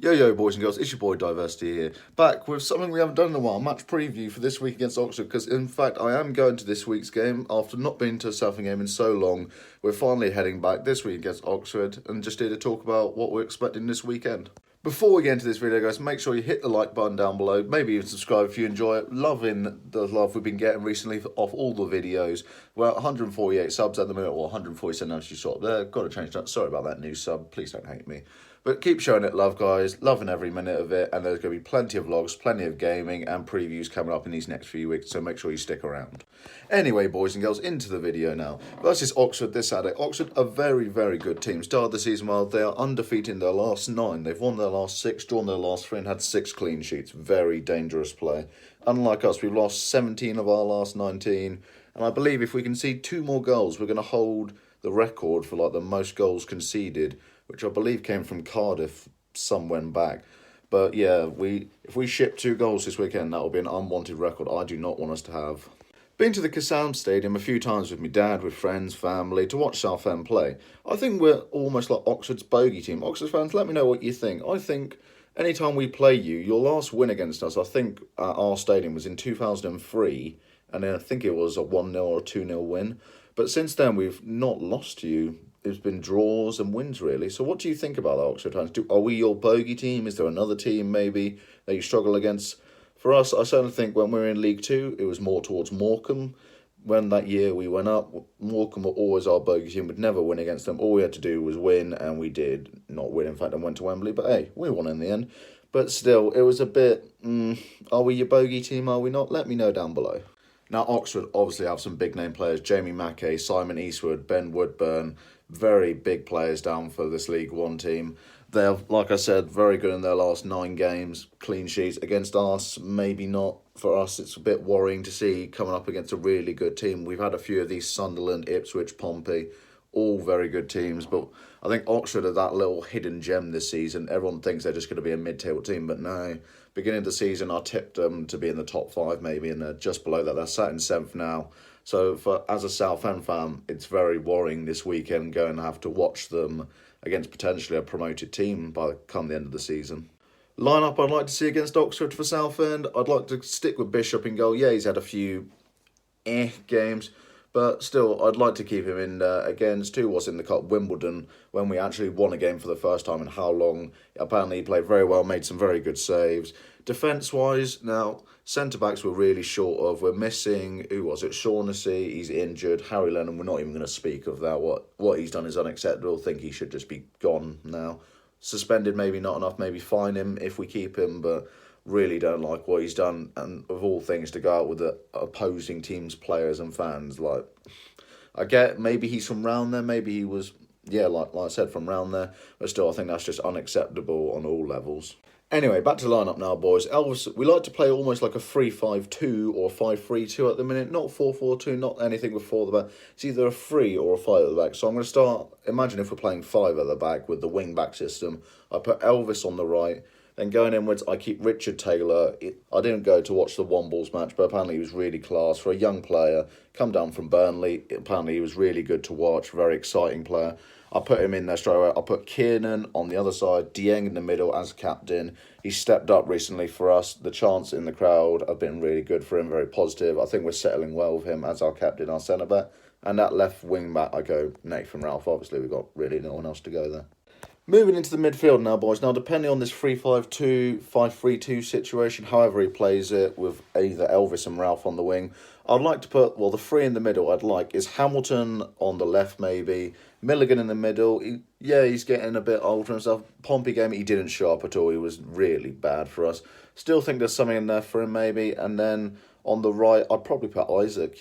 Yo, boys and girls, it's your boy Diversity here, back with something we haven't done in a while, match preview for this week against Oxford, because in fact I am going to this week's game after not being to a Southend game in so long. We're finally heading back this week against Oxford and just here to talk about what we're expecting this weekend. Before we get into this video, guys, make sure you hit the like button down below, maybe even subscribe if you enjoy it. Loving the love we've been getting recently off all the videos. We're at 148 subs at the minute, or 147 as you saw up there. Got to change that, sorry about that new sub, please don't hate me. But keep showing it love, guys. Loving every minute of it. And there's going to be plenty of vlogs, plenty of gaming and previews coming up in these next few weeks. So make sure you stick around. Anyway, boys and girls, into the video now. Versus Oxford this Saturday. Oxford, a very, very good team. Started the season well. They are undefeated in their last 9. They've won their last 6, drawn their last 3 and had 6 clean sheets. Very dangerous play. Unlike us, we've lost 17 of our last 19. And I believe if we concede 2 more goals, we're going to hold the record for like the most goals conceded, which I believe came from Cardiff some when back. But yeah, if we ship 2 goals this weekend, that will be an unwanted record I do not want us to have. Been to the Southend Stadium a few times with my dad, with friends, family, to watch Southend play. I think we're almost like Oxford's bogey team. Oxford fans, let me know what you think. I think anytime we play you, your last win against us, I think at our stadium was in 2003, and then I think it was a 1-0 or 2-0 win. But since then, we've not lost to you. It's been draws and wins, really. So what do you think about the Oxford fans? Are we your bogey team? Is there another team, maybe, that you struggle against? For us, I certainly think when we were in League 2, it was more towards Morecambe. When that year we went up, Morecambe were always our bogey team. We'd never win against them. All we had to do was win, and we did not win, in fact, and went to Wembley. But hey, we won in the end. But still, it was a bit, are we your bogey team, are we not? Let me know down below. Now, Oxford obviously have some big-name players. Jamie Mackay, Simon Eastwood, Ben Woodburn. Very big players down for this League 1 team. They're, like I said, very good in their last 9 games. Clean sheets against us, maybe not. For us, it's a bit worrying to see coming up against a really good team. We've had a few of these: Sunderland, Ipswich, Pompey, all very good teams. But I think Oxford are that little hidden gem this season. Everyone thinks they're just going to be a mid-table team, but no. Beginning of the season, I tipped them to be in the top 5 maybe, and they're just below that. They're sat in 7th now. So as a Southend fan, it's very worrying this weekend going to have to watch them against potentially a promoted team by come the end of the season. Line-up I'd like to see against Oxford for Southend. I'd like to stick with Bishop in goal. Yeah, he's had a few games, but still, I'd like to keep him in against who was in the Cup, Wimbledon, when we actually won a game for the first time in how long. Apparently, he played very well, made some very good saves. Defence-wise, now, centre-backs we're really short of. We're missing, who was it, Shaughnessy, he's injured. Harry Lennon, we're not even going to speak of that. What he's done is unacceptable. I think he should just be gone now. Suspended, maybe not enough, maybe fine him if we keep him, but really don't like what he's done. And of all things, to go out with the opposing team's players and fans, like, I get maybe he's from round there, maybe he was, yeah, like I said, from round there, but still, I think that's just unacceptable on all levels. Anyway, back to the lineup now, boys. Elvis, we like to play almost like a 3-5-2 or 5-3-2 at the minute. Not 4-4-2, not anything with 4 at the back. It's either a 3 or a 5 at the back. So I'm going to start, imagine if we're playing 5 at the back with the wing-back system. I put Elvis on the right. Then going inwards, I keep Richard Taylor. I didn't go to watch the Wombles match, but apparently he was really class. For a young player, come down from Burnley, apparently he was really good to watch. Very exciting player. I put him in there straight away. I put Kiernan on the other side, Dieng in the middle as captain. He stepped up recently for us. The chants in the crowd have been really good for him, very positive. I think we're settling well with him as our captain, our centre-back. And that left wing-back, I go Nathan Ralph. Obviously, we've got really no one else to go there. Moving into the midfield now, boys. Now, depending on this 3-5-2, 5-3-2 situation, however he plays it, with either Elvis and Ralph on the wing, I'd like to put, well, the 3 in the middle I'd like is Hamilton on the left, maybe. Milligan in the middle. He's getting a bit old for himself. Pompey game, he didn't show up at all. He was really bad for us. Still think there's something in there for him, maybe. And then on the right, I'd probably put Isaac,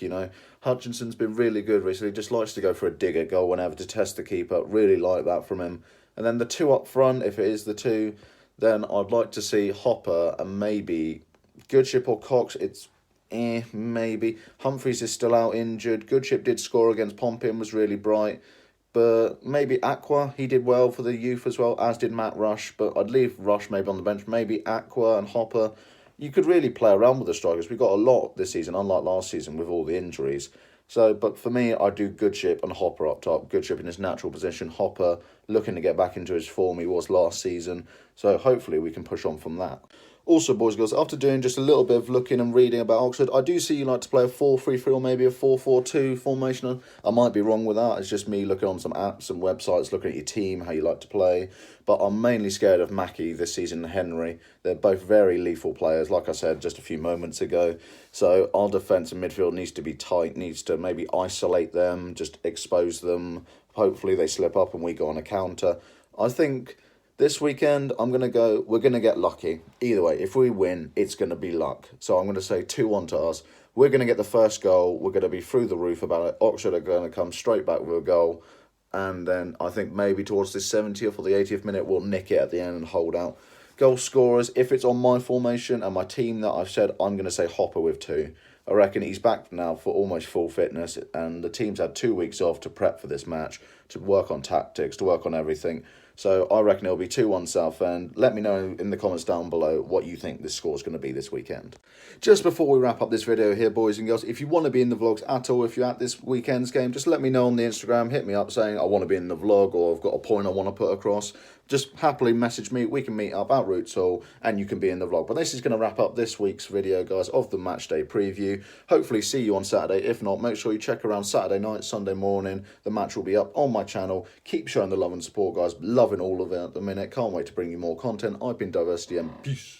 Hutchinson's been really good recently. Just likes to go for a digger goal whenever to test the keeper. Really like that from him. And then the 2 up front, if it is the 2, then I'd like to see Hopper and maybe Goodship or Cox. It's maybe. Humphreys is still out injured. Goodship did score against Pompey and was really bright. But maybe Aqua, he did well for the youth as well, as did Matt Rush. But I'd leave Rush maybe on the bench. Maybe Aqua and Hopper. You could really play around with the strikers. We've got a lot this season, unlike last season with all the injuries. So, but for me, I do Goodship and Hopper up top. Goodship in his natural position. Hopper looking to get back into his form he was last season. So hopefully we can push on from that. Also, boys and girls, after doing just a little bit of looking and reading about Oxford, I do see you like to play a 4-3-3 or maybe a 4-4-2 formation. I might be wrong with that. It's just me looking on some apps and websites, looking at your team, how you like to play. But I'm mainly scared of Mackie this season and Henry. They're both very lethal players, like I said just a few moments ago. So our defence and midfield needs to be tight, needs to maybe isolate them, just expose them. Hopefully they slip up and we go on a counter. I think this weekend, we're going to get lucky. Either way, if we win, it's going to be luck. So I'm going to say 2-1 to us. We're going to get the first goal. We're going to be through the roof about it. Oxford are going to come straight back with a goal. And then I think maybe towards the 70th or the 80th minute, we'll nick it at the end and hold out. Goal scorers, if it's on my formation and my team that I've said, I'm going to say Hopper with 2. I reckon he's back now for almost full fitness, and the team's had 2 weeks off to prep for this match, to work on tactics, to work on everything. So I reckon it'll be 2-1 Southend. Let me know in the comments down below what you think this score is going to be this weekend. Just before we wrap up this video here, boys and girls, if you want to be in the vlogs at all, if you're at this weekend's game, just let me know on the Instagram. Hit me up saying I want to be in the vlog or I've got a point I want to put across. Just happily message me. We can meet up at Roots Hall and you can be in the vlog. But this is going to wrap up this week's video, guys, of the match day preview. Hopefully see you on Saturday. If not, make sure you check around Saturday night, Sunday morning. The match will be up on my channel. Keep showing the love and support, guys. Loving all of it at the minute. Can't wait to bring you more content. I've been Diversity and peace.